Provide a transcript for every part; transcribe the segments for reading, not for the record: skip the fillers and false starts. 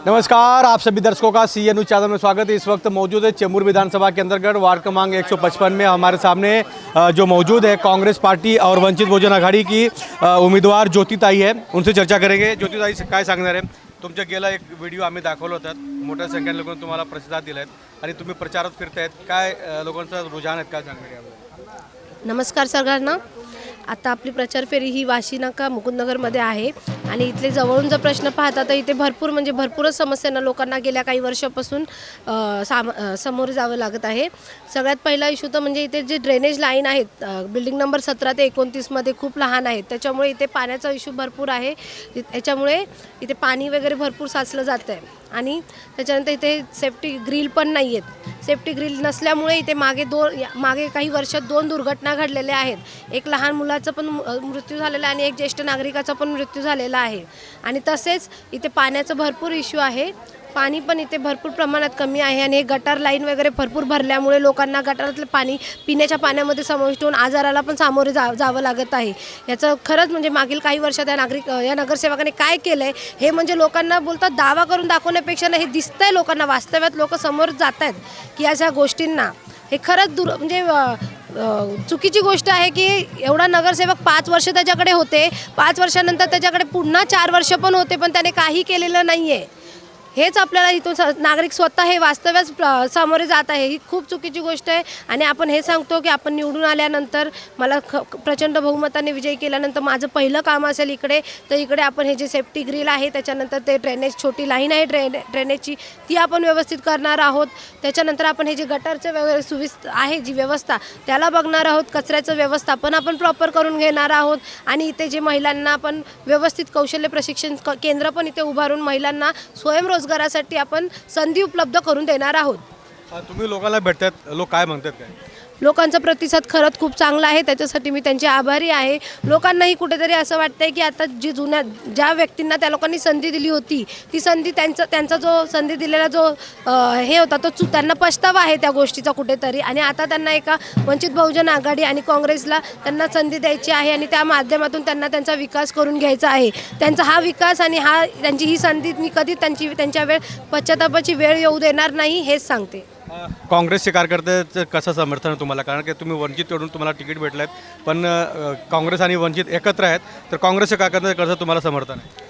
नमस्कार, आप सभी दर्शकों का सी न्यूज़ चैनल में स्वागत है। इस वक्त मौजूद है चेंबूर विधानसभा के अंतर्गत वार्ड क्रमांक 155 में। हमारे सामने जो मौजूद है कांग्रेस पार्टी और वंचित बहुजन आघाडी की उमेदवार ज्योतिताई है, उनसे चर्चा करेंगे। ज्योतिताई, काय सांगणार आहे? तुमच्या गेला एक व्हिडिओ आम्ही दाखवला होता, मोठ्या संख्येने लोकांनी तुम्हाला प्रतिसाद दिलाय आणि तुम्ही प्रचारात फिरतायत, काय लोकांचा रुझान आहे, काय सांगणार याबद्दल? नमस्कार सगळ्यांना। आता आपली प्रचार फेरी ही वाशी नाका मुकुंदनगरमध्ये आहे आणि इथले जवळून जर प्रश्न पाहता तर इथे भरपूरच समस्यांना लोकांना गेल्या काही वर्षापासून सामोरे जावं लागत आहे। सगळ्यात पहिला इशू तर म्हणजे इथे जे ड्रेनेज लाईन आहेत बिल्डिंग नंबर 17 ते 29 मध्ये खूप लहान आहेत, त्याच्यामुळे इथे पाण्याचा इशू भरपूर आहे। त्याच्यामुळे इथे पाणी वगैरे भरपूर साचलं जातं आहे आणि त्याच्यानंतर इथे सेफ्टी ग्रिल पण नाही आहेत। सेफ्टी ग्रिल नसल्यामुळे इथे मागे काही वर्षात 2 दुर्घटना घडलेल्या आहेत। एक लहान मुलाचा पण मृत्यू झालेला आणि एक ज्येष्ठ नागरिकाचा पण मृत्यू झालेला आहे। आणि तसेच इथे पाण्याचा भरपूर इशू आहे, पाणी पण इथे भरपूर प्रमाणात कमी आहे आणि गटार लाईन वगैरे भरपूर भरल्यामुळे लोकांना गटारातलं पाणी पिण्याच्या पाण्यामध्ये समाविष्ट होऊन आजाराला पण सामोरे जावं लागत आहे। याचं खरंच म्हणजे मागील काही वर्षात या नगरसेवकाने काय केलंय हे म्हणजे लोकांना बोलतात दावा करून दाखवण्यापेक्षा हे दिसतंय लोकांना, वास्तव्यात लोक समोर जात आहेत की अशा गोष्टींना हे खरंच म्हणजे चुकीची गोष्ट आहे की एवढा नगरसेवक 5 वर्ष त्याच्याकडे होते, 5 वर्षानंतर त्याच्याकडे पुन्हा 4 वर्ष पण होते, पण त्याने काही केलेलं नाही आहे। हेच आपल्याला इथून नागरिक स्वतः हे वास्तव्यात सामोरे जात आहे, ही खूप चुकीची गोष्ट आहे। आणि आपण हे सांगतो की आपण निवडून आल्यानंतर मला प्रचंड बहुमताने विजयी केल्यानंतर माझं पहिलं काम असेल इकडे तर इकडे आपण हे जे सेफ्टी ग्रिल आहे, त्याच्यानंतर ते ड्रेनेज छोटी लाईन आहे ड्रेनेजची ती आपण व्यवस्थित करणार आहोत। त्याच्यानंतर आपण हे जे गटारचं सुविधा आहे जी व्यवस्था त्याला बघणार आहोत, कचऱ्याचं व्यवस्थापन आपण प्रॉपर करून घेणार आहोत आणि इथे जे महिलांना आपण व्यवस्थित कौशल्य प्रशिक्षण केंद्र पण इथे उभारून महिलांना स्वयंरोजगारासाठी आपण संधी उपलब्ध करून देणार आहोत। तुम्ही लोकांना भेटतात, लोक काय म्हणतात? काय लोकांचा प्रतिसाद खरंच खूप चांगला आहे, त्याच्यासाठी मी त्यांचे आभारी आहे। लोकांनाही कुठेतरी असं वाटतंय की आता ज्या व्यक्तींना त्या लोकांनी संधी दिली होती ती संधी त्यांचा जो संधी दिलेला जो हे होता तो त्यांना पछतावा आहे त्या गोष्टीचा कुठेतरी, आणि आता त्यांना एका वंचित बहुजन आघाडी आणि काँग्रेसला त्यांना संधी द्यायची आहे आणि त्या माध्यमातून त्यांना त्यांचा विकास करून घ्यायचा आहे। त्यांचा हा विकास आणि त्यांची ही संधी मी कधी त्यांच्या पश्चातापाची वेळ येऊ देणार नाही, हेच सांगते। काँग्रेसचे कार्यकर्ते कसं समर्थन आहे तुम्हाला? कारण की तुम्ही वंचितकडून तुम्हाला तिकीट भेटलं आहे, पण काँग्रेस आणि वंचित एकत्र आहेत, तर काँग्रेसच्या कार्यकर्ते कसं तुम्हाला समर्थन आहे?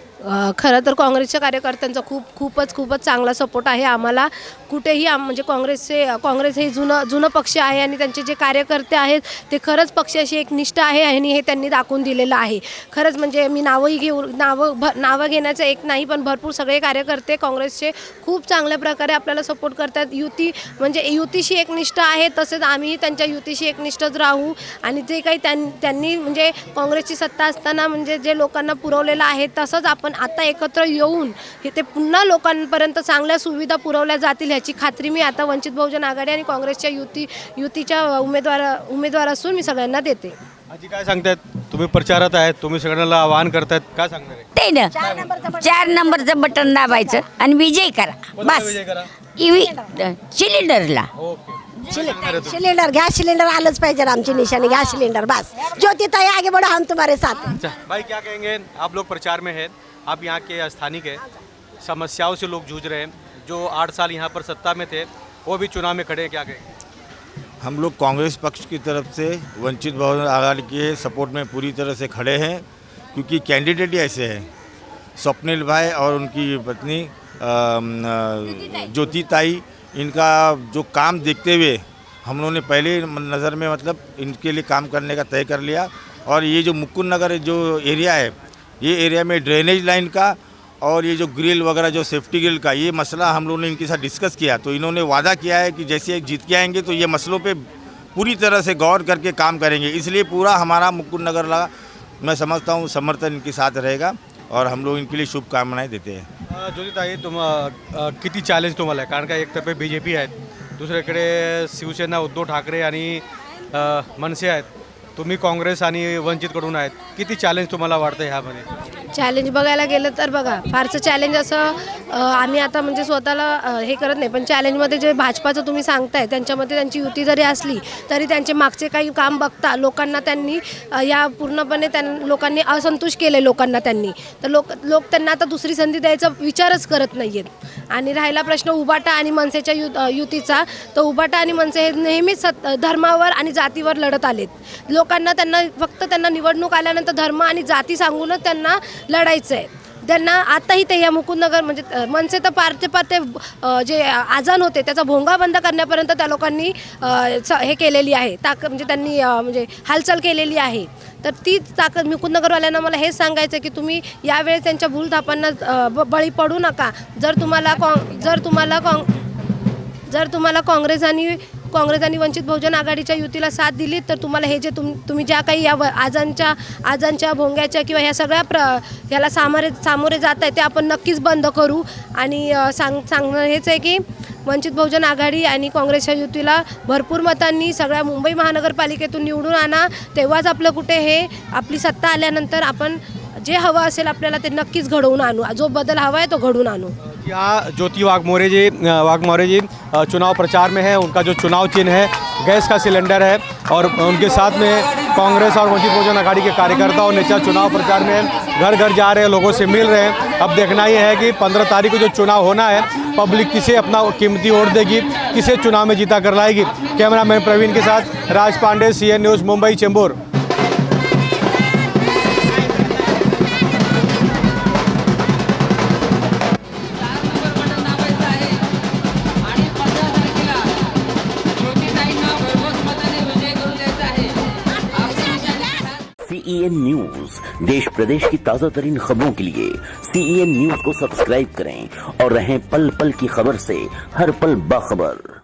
खरं तर काँग्रेसच्या कार्यकर्त्यांचा खूपच चांगला सपोर्ट आहे आम्हाला। कुठेही म्हणजे काँग्रेस हे जुनं पक्ष आहे आणि त्यांचे जे कार्यकर्ते आहेत ते खरंच पक्षाशी एक निष्ठा आहे आणि हे त्यांनी दाखवून दिलेलं आहे। खरंच म्हणजे मी नावं घेण्याचं एक नाही, पण भरपूर सगळे कार्यकर्ते काँग्रेसचे खूप चांगल्या प्रकारे आपल्याला सपोर्ट करतात। युतीशी एक निष्ठा आहे, तसेच आम्हीही त्यांच्या युतीशी एकनिष्ठच राहू आणि जे काही त्यांनी म्हणजे काँग्रेसची सत्ता असताना म्हणजे जे लोकांना पुरवलेलं आहे तसंच आपण आता एकत्र येऊन ते पुन्हा लोकांपर्यंत चांगल्या सुविधा पुरवल्या जातील ह्याची खात्री मी आता वंचित बहुजन आघाडी आणि काँग्रेसच्या युतीच्या उमेदवार असून मी सगळ्यांना देते। आजी काय सांगतात? तुम्ही प्रचारात आहेत, तुम्ही सगळ्यांना आवाहन करतायत, काय सांगणार? ते ना 4 नंबरचं बटन दाबायचं आणि विजय करा बस। सिलेंडरला सिलेंडर गैस सिलेंडर आलंच पाहिजे, आमची निशानी गैस सिलेंडर बस। ज्योतिताई आगे बढ़ो, हम तुम्हारे साथ हैं। भाई क्या कहेंगे? आप लोग प्रचार में हैं, आप यहाँ के स्थानिक हैं, समस्याओं से लोग जूझ रहे हैं, जो 8 साल यहाँ पर सत्ता में थे वो भी चुनाव में खड़े हैं, क्या कहेंगे? हम लोग कांग्रेस पक्ष की तरफ से वंचित बहुजन आघाड़ी के सपोर्ट में पूरी तरह से खड़े हैं, क्योंकि कैंडिडेट ही ऐसे हैं। स्वप्निल भाई और उनकी पत्नी ज्योतिताई, इनका जो काम देखते हुए हम लोगों ने पहले नज़र में मतलब इनके लिए काम करने का तय कर लिया। और ये जो मुकुंद नगर जो एरिया है, ये एरिया में ड्रेनेज लाइन का और ये जो ग्रिल वगैरह जो सेफ्टी ग्रिल का ये मसला हम लोगों ने इनके साथ डिस्कस किया, तो इन्होंने वादा किया है कि जैसे जीत के आएंगे तो ये मसलों पे पूरी तरह से गौर करके काम करेंगे। इसलिए पूरा हमारा मुकुंद नगर लगा मैं समझता हूँ समर्थन इनके साथ रहेगा और हम लोग इनके लिए शुभकामनाएं देते हैं। ज्योतिताई, किती चॅलेंज तुम्हाला आहे? कारण का एकतर्फे BJP आहेत, दुसरीकडे शिवसेना उद्धव ठाकरे आणि मनसे आहेत, तुम्ही काँग्रेस आणि वंचितकडून आहेत, किती चॅलेंज तुम्हाला वाटतं ह्यामध्ये? चॅलेंज बघायला गेलं तर बघा फारसं चॅलेंज असं आम्ही आता म्हणजे स्वतःला हे करत नाही, पण चॅलेंजमध्ये जे भाजपाचं तुम्ही सांगताय त्यांच्यामध्ये त्यांची युती जरी असली तरी त्यांचे मागचे काही काम बघता लोकांना त्यांनी या पूर्णपणे लोकांनी असंतुष्ट केले लोकांना त्यांनी, तर लोक त्यांना आता दुसरी संधी द्यायचा विचारच करत नाही आहेत. आणि राहिला प्रश्न उबाटा आणि मनसेच्या युतीचा, तर उबाटा आणि मनसे हे नेहमीच धर्मावर आणि जातीवर लढत आलेत. लोकांना त्यांना निवडणूक आल्यानंतर धर्म आणि जाती सांगूनच त्यांना लढायचं आहे. त्यांना आताही ते या मुकुंदनगर म्हणजे मनसे तर पारते जे आजान होते त्याचा भोंगा बंद करण्यापर्यंत त्या लोकांनी हे केलेली आहे, म्हणजे त्यांनी म्हणजे हालचाल केलेली आहे. तर तीच ताकद मुकुंदनगरवाल्यांना मला हेच सांगायचं की तुम्ही यावेळेस त्यांच्या भूलथापांना बळी पडू नका. जर तुम्हाला काँग्रेस आणि वंचित बहुजन आघाडीच्या युतीला साथ दिली तर तुम्हाला हे जे तुम्ही ज्या काही या आजांच्या भोंग्याच्या किंवा ह्या सगळ्या ह्याला सामोरे जात आहे ते आपण नक्कीच बंद करू. आणि सांगणं हेच आहे की वंचित बहुजन आघाडी आणि काँग्रेसच्या युतीला भरपूर मतांनी सगळ्या मुंबई महानगरपालिकेतून निवडून आणा. तेव्हाच आपलं कुठे हे आपली सत्ता आल्यानंतर आपण जे हवं असेल आपल्याला ते नक्कीच घडवून आणू. जो बदल हवा है तो घडवून आणू. यहाँ ज्योति वाघमोरे जी चुनाव प्रचार में है। उनका जो चुनाव चिन्ह है गैस का सिलेंडर है और उनके साथ में कांग्रेस और वंचित बहुजन आघाड़ी के कार्यकर्ता और नेता चुनाव प्रचार में घर घर जा रहे हैं, लोगों से मिल रहे हैं। अब देखना ये है कि 15 तारीख को जो चुनाव होना है पब्लिक किसे अपना कीमती वोट देगी, किसे चुनाव में जीता कर लाएगी। कैमरामैन प्रवीण के साथ Raj Pandey, CN news, Mumbai, Chembur. CEN news देश प्रदेश की ताजा तरीन खबरों के लिए CEN न्यूज को सब्सक्राइब करें और रहें पल पल की खबर से हर पल बाखबर।